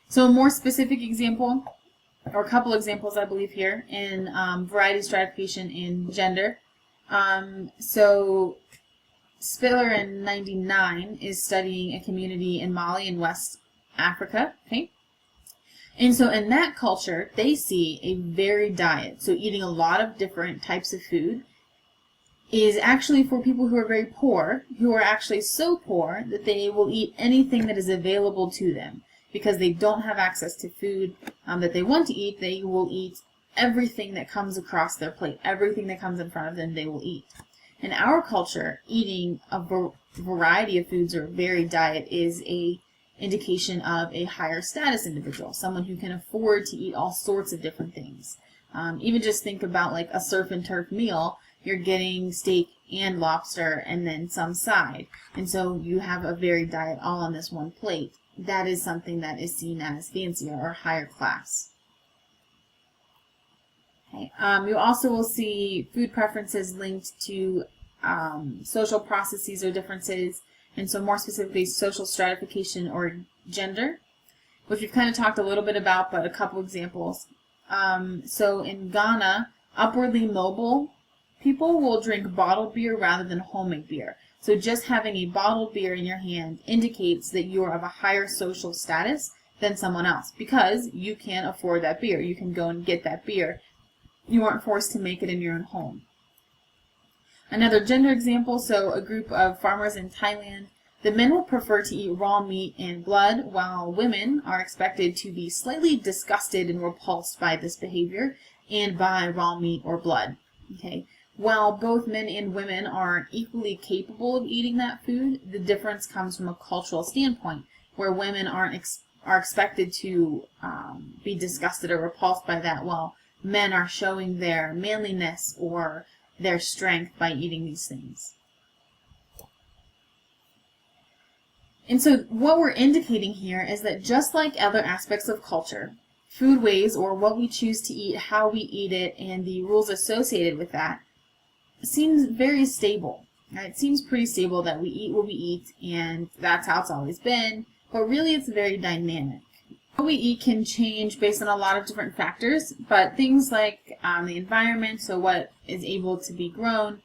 So a more specific example, or a couple examples I believe here, in variety stratification in gender. So Spiller in 99 is studying a community in Mali in West Africa, okay? And so in that culture, they see a varied diet. So eating a lot of different types of food is actually for people who are very poor, who are actually so poor that they will eat anything that is available to them. Because they don't have access to food that they want to eat, they will eat everything that comes across their plate. Everything that comes in front of them, they will eat. In our culture, eating a variety of foods or a varied diet is a indication of a higher status individual, someone who can afford to eat all sorts of different things. Even just think about like a surf and turf meal. You're getting steak and lobster and then some side. And so you have a varied diet all on this one plate. That is something that is seen as fancier or higher class. Okay. You also will see food preferences linked to social processes or differences, and so more specifically social stratification or gender, which we've kind of talked a little bit about, but a couple examples. So in Ghana, upwardly mobile people will drink bottled beer rather than homemade beer. So just having a bottled beer in your hand indicates that you're of a higher social status than someone else, because you can afford that beer. You can go and get that beer. You aren't forced to make it in your own home. Another gender example, so a group of farmers in Thailand, the men will prefer to eat raw meat and blood, while women are expected to be slightly disgusted and repulsed by this behavior and by raw meat or blood. Okay. While both men and women are equally capable of eating that food, the difference comes from a cultural standpoint, where women are expected to be disgusted or repulsed by that, while men are showing their manliness or their strength by eating these things. And so what we're indicating here is that just like other aspects of culture, foodways, or what we choose to eat, how we eat it, and the rules associated with that, seems very stable. Right? It seems pretty stable that we eat what we eat, and that's how it's always been, but really it's very dynamic. What we eat can change based on a lot of different factors, but things like the environment, so what is able to be grown,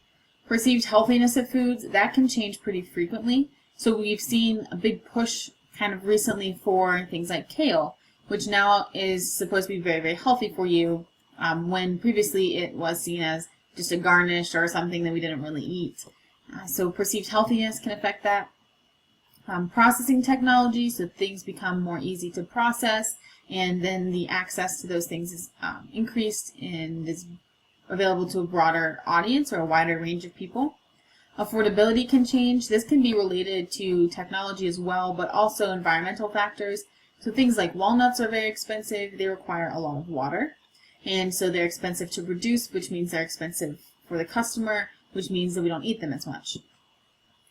perceived healthiness of foods, that can change pretty frequently. So we've seen a big push kind of recently for things like kale, which now is supposed to be very, very healthy for you, when previously it was seen as just a garnish or something that we didn't really eat. So perceived healthiness can affect that. Processing technology, so things become more easy to process, and then the access to those things is increased and is available to a broader audience or a wider range of people. Affordability can change. This can be related to technology as well, but also environmental factors. So things like walnuts are very expensive. They require a lot of water. And so they're expensive to produce, which means they're expensive for the customer, which means that we don't eat them as much.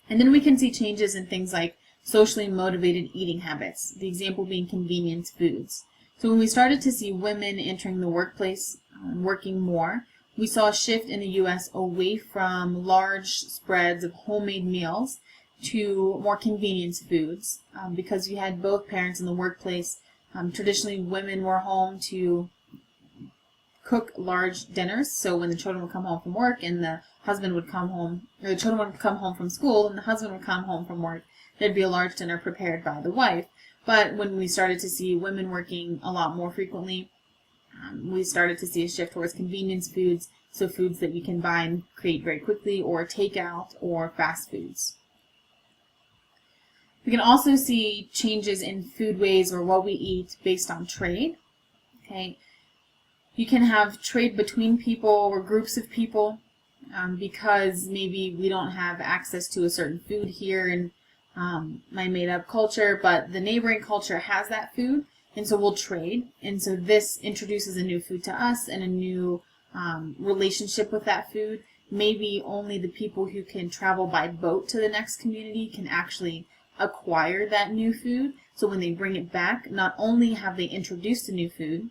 And then we can see changes in things like socially motivated eating habits, the example being convenience foods. So when we started to see women entering the workplace, working more, we saw a shift in the U.S. away from large spreads of homemade meals to more convenience foods, because we had both parents in the workplace. Traditionally, women were home to cook large dinners, so when the children would come home from work and the husband would come home, or the children would come home from school and the husband would come home from work, there'd be a large dinner prepared by the wife. But when we started to see women working a lot more frequently, we started to see a shift towards convenience foods, so foods that you can buy and create very quickly, or takeout, or fast foods. We can also see changes in foodways, or what we eat, based on trade. Okay. You can have trade between people or groups of people, because maybe we don't have access to a certain food here in my made-up culture, but the neighboring culture has that food, and so we'll trade. And so this introduces a new food to us and a new relationship with that food. Maybe only the people who can travel by boat to the next community can actually acquire that new food. So when they bring it back, not only have they introduced a new food,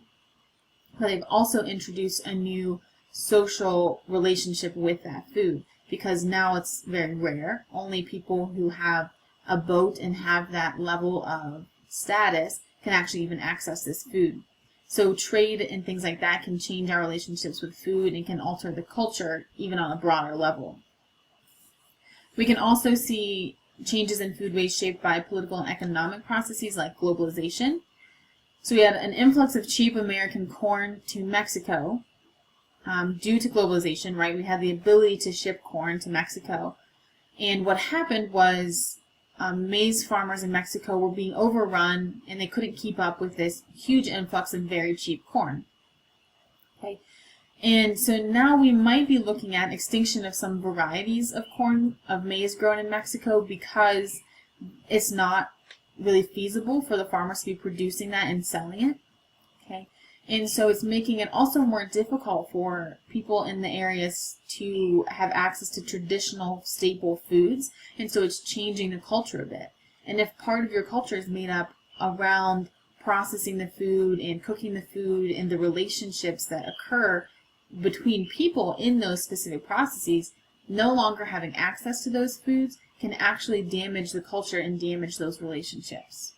but they've also introduced a new social relationship with that food, because now it's very rare. Only people who have a boat and have that level of status can actually even access this food. So trade and things like that can change our relationships with food and can alter the culture even on a broader level. We can also see changes in foodways shaped by political and economic processes like globalization. So we had an influx of cheap American corn to Mexico due to globalization, right? We had the ability to ship corn to Mexico. And what happened was maize farmers in Mexico were being overrun, and they couldn't keep up with this huge influx of very cheap corn. Okay, and so now we might be looking at extinction of some varieties of corn, of maize grown in Mexico, because it's not really feasible for the farmers to be producing that and selling it. Okay, and so it's making it also more difficult for people in the areas to have access to traditional staple foods, and so it's changing the culture a bit. And if part of your culture is made up around processing the food and cooking the food and the relationships that occur between people in those specific processes, no longer having access to those foods can actually damage the culture and damage those relationships.